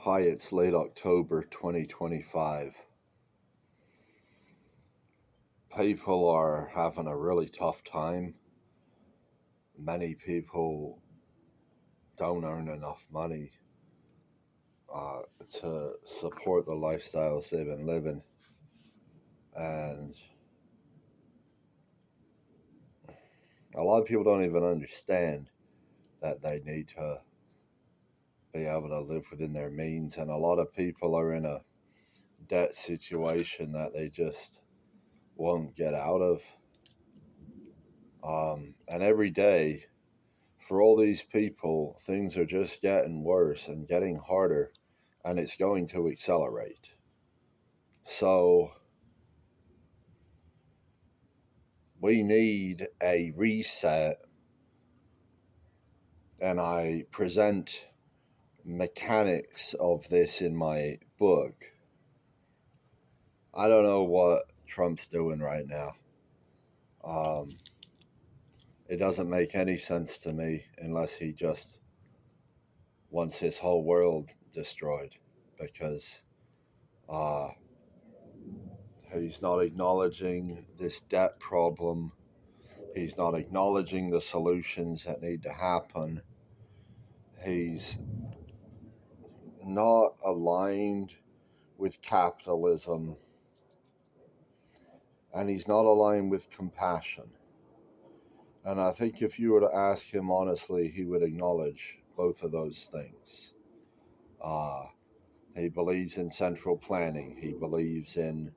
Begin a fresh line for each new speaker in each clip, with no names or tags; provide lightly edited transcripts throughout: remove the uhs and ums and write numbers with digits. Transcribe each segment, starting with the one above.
Hi, it's late October 2025. People are having a really tough time. Many people don't earn enough money to support the lifestyles they've been living. And a lot of people don't even understand that they need to be able to live within their means. And a lot of people are in a debt situation that they just won't get out of. And every day, for all these people, things are just getting worse and getting harder, and it's going to accelerate. So we need a reset, and I present mechanics of this in my book. I don't know what Trump's doing right now. It doesn't make any sense to me unless he just wants his whole world destroyed, because he's not acknowledging this debt problem. He's not acknowledging the solutions that need to happen. He's not aligned with capitalism, and he's not aligned with compassion. And I think if you were to ask him honestly, he would acknowledge both of those things. He believes in central planning. He believes in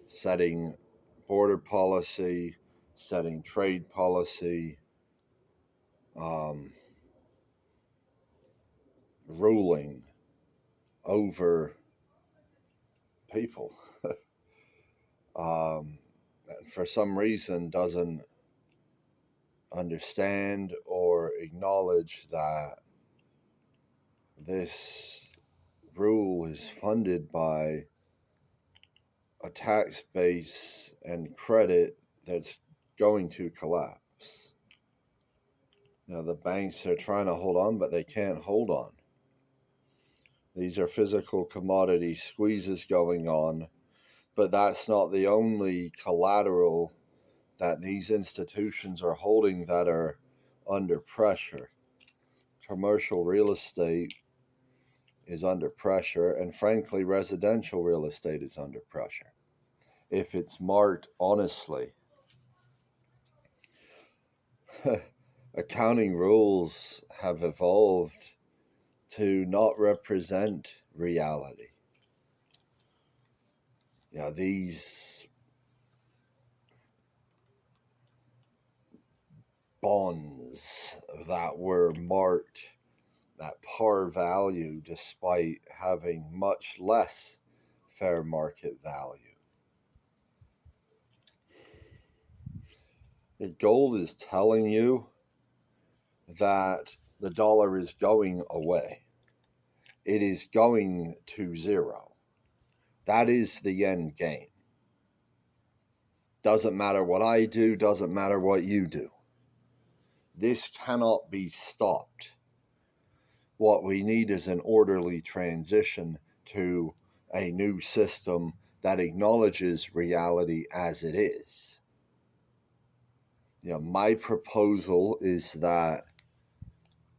setting border policy, setting trade policy, ruling over people. For some reason doesn't understand or acknowledge that this rule is funded by a tax base and credit that's going to collapse. The banks are trying to hold on, but they can't hold on. These are physical commodity squeezes going on, but that's not the only collateral that these institutions are holding that are under pressure. Commercial real estate is under pressure, and frankly, residential real estate is under pressure if it's marked honestly. Accounting rules have evolved to not represent reality. These bonds that were marked at par value despite having much less fair market value. The gold is telling you that the dollar is going away. It is going to zero. That is the end game. Doesn't matter what I do, doesn't matter what you do. This cannot be stopped. What we need is an orderly transition to a new system that acknowledges reality as it is. My proposal is that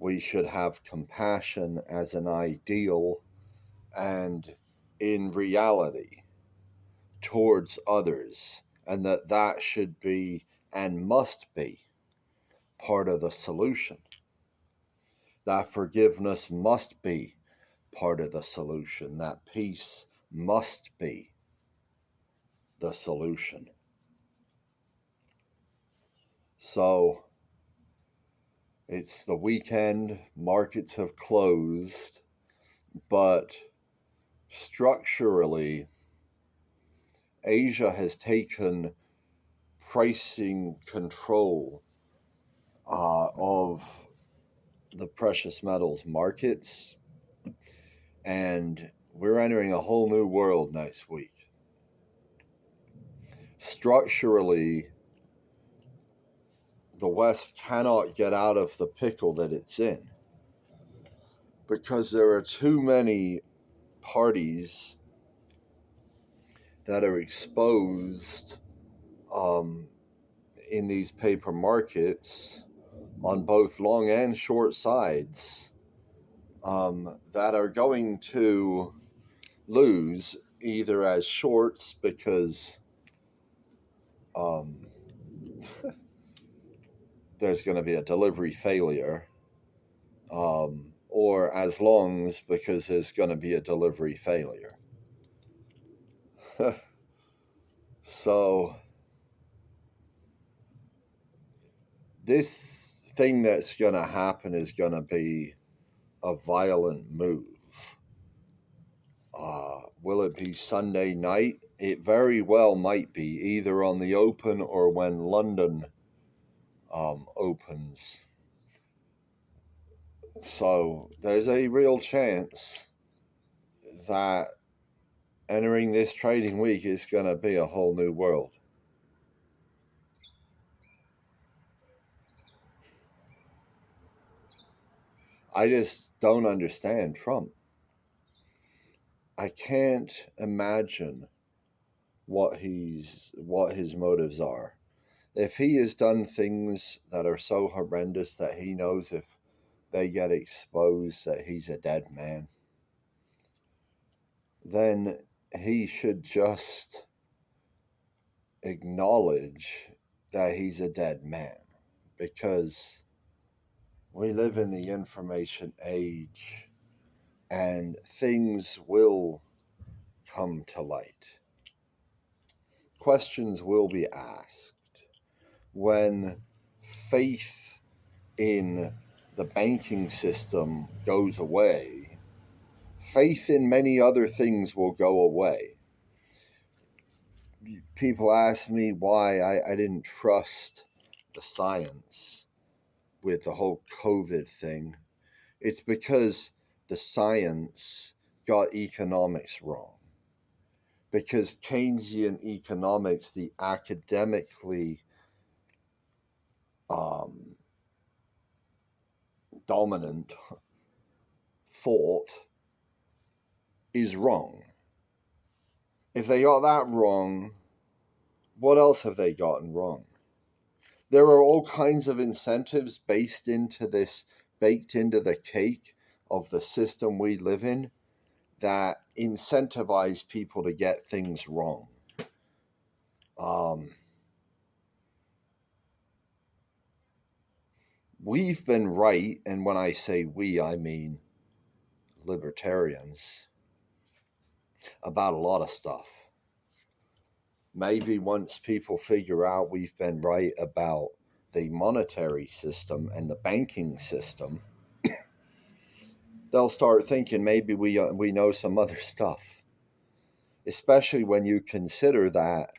we should have compassion as an ideal and in reality towards others, and that should be and must be part of the solution. That forgiveness must be part of the solution. That peace must be the solution. So it's the weekend, markets have closed, but structurally, Asia has taken pricing control of the precious metals markets, and we're entering a whole new world next week. Structurally, the West cannot get out of the pickle that it's in. because there are too many parties that are exposed in these paper markets on both long and short sides that are going to lose either as shorts because there's going to be a delivery failure, or as longs because there's going to be a delivery failure. So this thing that's going to happen is going to be a violent move. Will it be Sunday night? It very well might be, either on the open or when London opens. So there's a real chance that entering this trading week is going to be a whole new world. I just don't understand Trump. I can't imagine what his motives are. If he has done things that are so horrendous that he knows if they get exposed that he's a dead man, then he should just acknowledge that he's a dead man, because we live in the information age and things will come to light. Questions will be asked. When faith in the banking system goes away, faith in many other things will go away. People ask me why I didn't trust the science with the whole COVID thing. It's because the science got economics wrong. Because Keynesian economics, the academically dominant thought, is wrong. If they got that wrong, what else have they gotten wrong? There are all kinds of incentives baked into the cake of the system we live in that incentivize people to get things wrong. We've been right, and when I say we, I mean libertarians, about a lot of stuff. Maybe once people figure out we've been right about the monetary system and the banking system, they'll start thinking maybe we know some other stuff. Especially when you consider that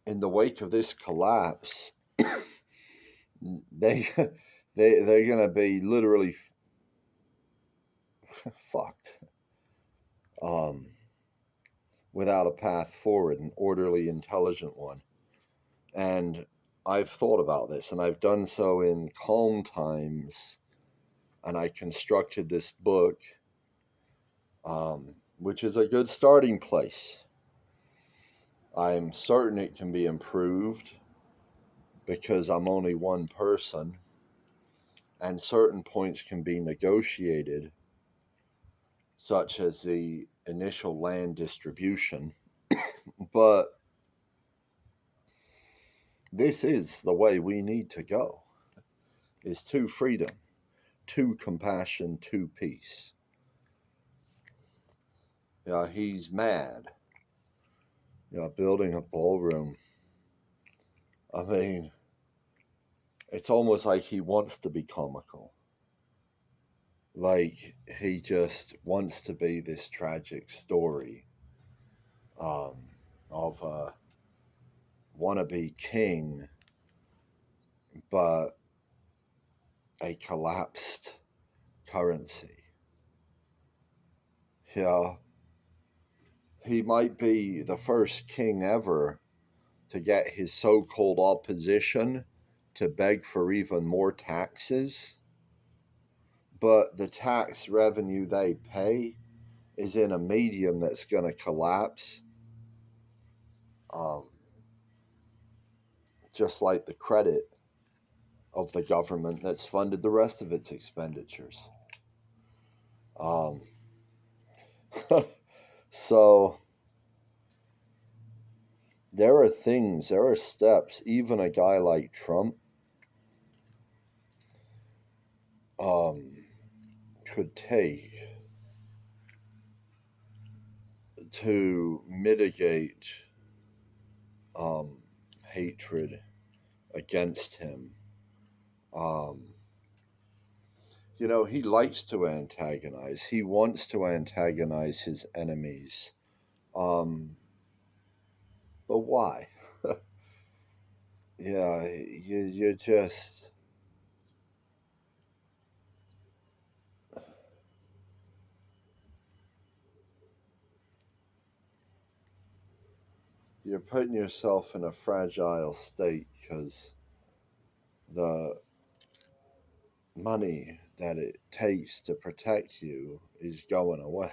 in the wake of this collapse, they're going to be literally fucked without a path forward, an orderly, intelligent one. And I've thought about this, and I've done so in calm times, and I constructed this book, which is a good starting place. I'm certain it can be improved because I'm only one person, and certain points can be negotiated, such as the initial land distribution. But this is the way we need to go, is to freedom, to compassion, to peace. Yeah, he's mad. Building a ballroom. I mean, it's almost like he wants to be comical. Like he just wants to be this tragic story of a wannabe king, but a collapsed currency. Yeah, he might be the first king ever to get his so-called opposition to beg for even more taxes, but the tax revenue they pay is in a medium that's going to collapse, just like the credit of the government that's funded the rest of its expenditures. So there are steps, even a guy like Trump could take to mitigate hatred against him. He likes to antagonize. He wants to antagonize his enemies. But why? Yeah, you're just... You're putting yourself in a fragile state because the money that it takes to protect you is going away.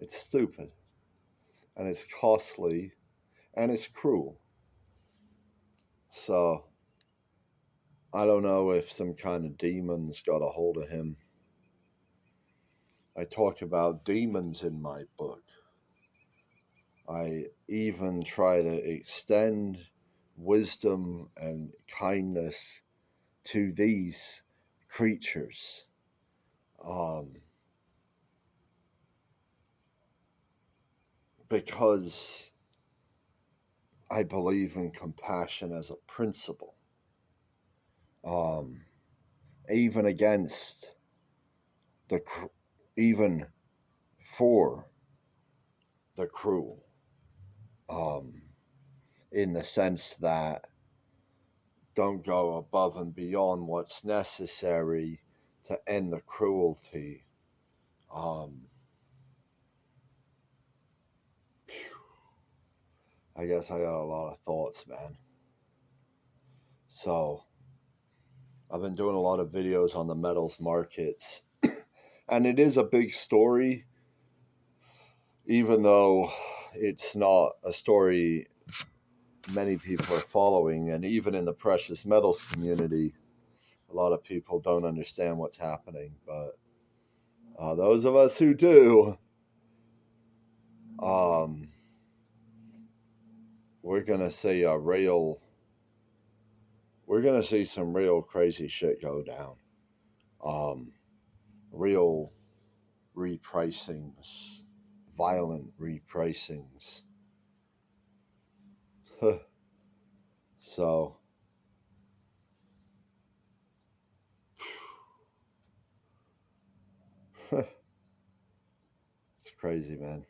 It's stupid, and it's costly, and it's cruel. So I don't know if some kind of demons got a hold of him. I talk about demons in my book. I even try to extend wisdom and kindness to these creatures. Because I believe in compassion as a principle, even against even for the cruel, in the sense that don't go above and beyond what's necessary to end the cruelty. I guess I got a lot of thoughts, man. So I've been doing a lot of videos on the metals markets, and it is a big story, even though it's not a story many people are following. And even in the precious metals community, a lot of people don't understand what's happening. But those of us who do, we're gonna see some real crazy shit go down. Real repricings, violent repricings. So it's crazy, man.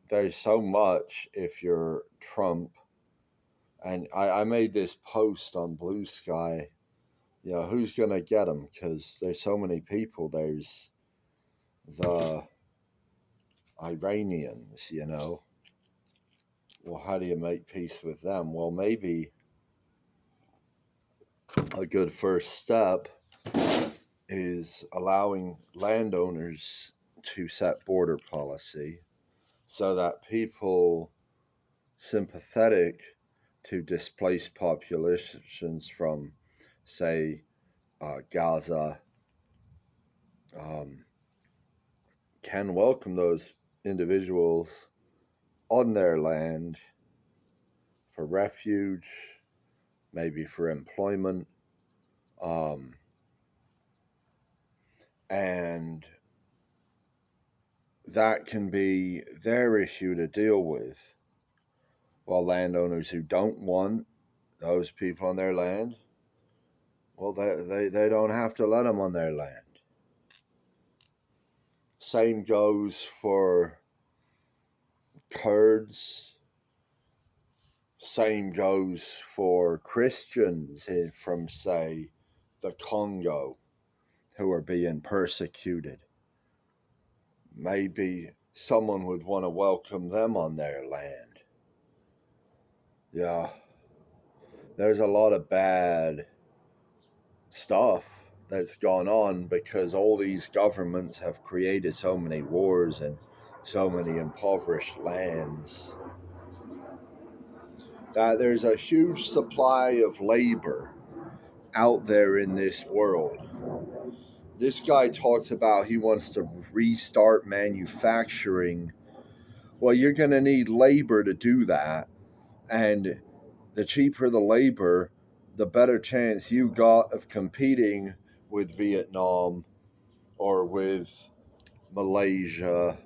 There's so much if you're Trump. And I made this post on Blue Sky. Who's going to get them? Because there's so many people. There's the Iranians, Well, how do you make peace with them? Well, maybe a good first step is allowing landowners to set border policy so that people sympathetic to displaced populations from, say, Gaza, can welcome those individuals on their land for refuge, maybe for employment, and that can be their issue to deal with. While landowners who don't want those people on their land, well, they don't have to let them on their land. Same goes for Kurds. Same goes for Christians from, say, the Congo who are being persecuted. Maybe someone would want to welcome them on their land. Yeah, there's a lot of bad stuff that's gone on because all these governments have created so many wars and so many impoverished lands that there's a huge supply of labor out there in this world. This guy talks about he wants to restart manufacturing. Well, you're going to need labor to do that. And the cheaper the labor, the better chance you got of competing with Vietnam or with Malaysia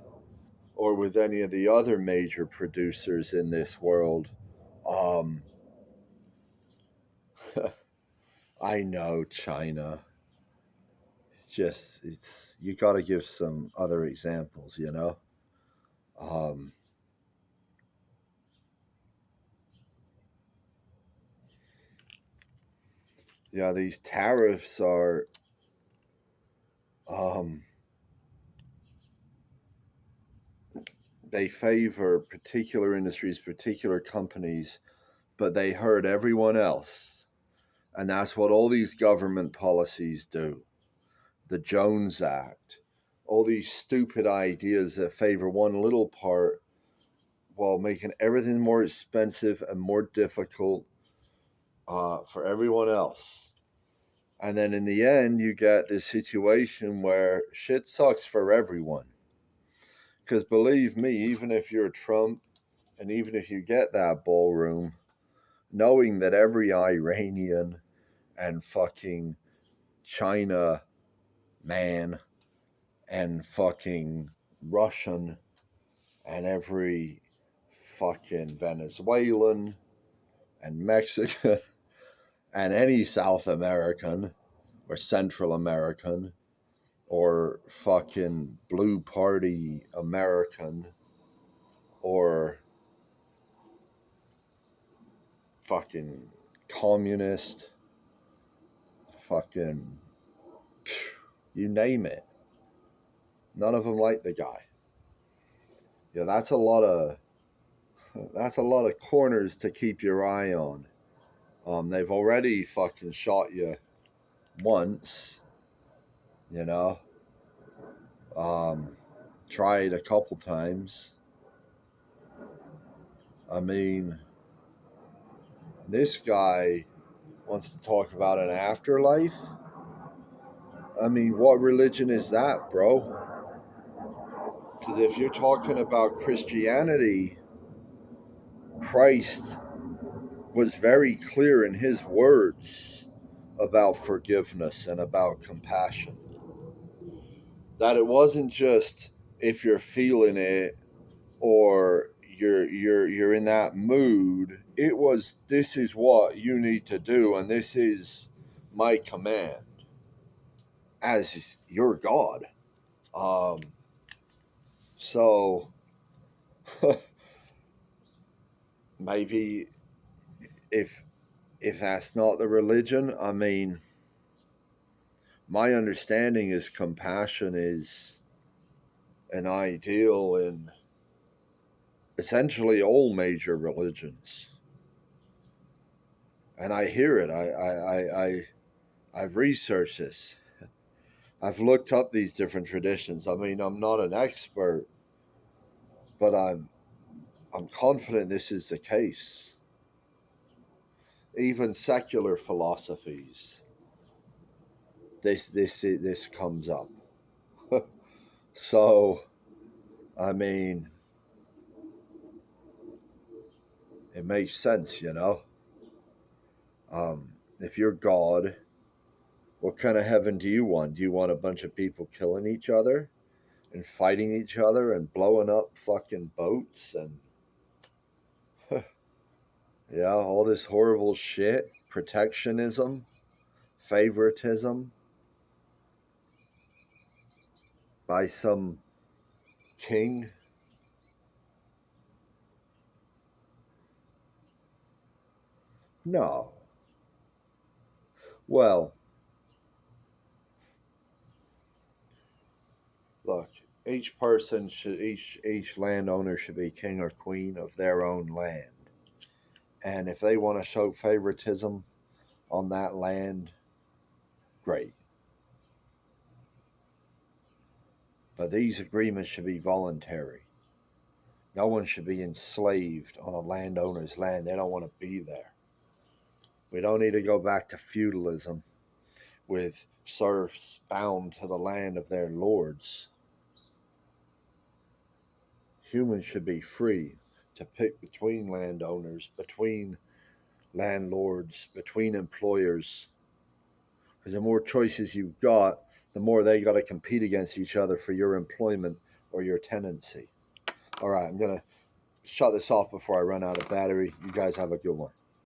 or with any of the other major producers in this world. Um, I know China. It's you got to give some other examples, you know. Um, yeah, these tariffs are um, they favor particular industries, particular companies, but they hurt everyone else. And that's what all these government policies do. The Jones Act, all these stupid ideas that favor one little part while making everything more expensive and more difficult for everyone else. And then in the end, you get this situation where shit sucks for everyone. Because believe me, even if you're Trump and even if you get that ballroom, knowing that every Iranian and fucking China man and fucking Russian and every fucking Venezuelan and Mexican and any South American or Central American or fucking Blue Party American or fucking communist, fucking you name it. None of them like the guy. Yeah, that's a lot of corners to keep your eye on. They've already fucking shot you once, you know. Um, tried a couple times. I mean, this guy wants to talk about an afterlife. I mean, what religion is that, bro? Because if you're talking about Christianity, Christ was very clear in his words about forgiveness and about compassion. That it wasn't just if you're feeling it or you're in that mood. It was this is what you need to do and this is my command as your God. Um, so maybe if if that's not the religion, I mean, my understanding is compassion is an ideal in essentially all major religions. And I hear it. I've researched this. I've looked up these different traditions. I mean, I'm not an expert, but I'm confident this is the case. Even secular philosophies, this comes up. So, I mean, it makes sense, you know. If you're God, what kind of heaven do you want? Do you want a bunch of people killing each other and fighting each other and blowing up fucking boats and yeah, all this horrible shit, protectionism, favoritism by some king? No. Well, look, each landowner should be king or queen of their own land. And if they want to show favoritism on that land, great. But these agreements should be voluntary. No one should be enslaved on a landowner's land. They don't want to be there. We don't need to go back to feudalism with serfs bound to the land of their lords. Humans should be free to pick between landowners, between landlords, between employers. Because the more choices you've got, the more they got to compete against each other for your employment or your tenancy. All right, I'm going to shut this off before I run out of battery. You guys have a good one.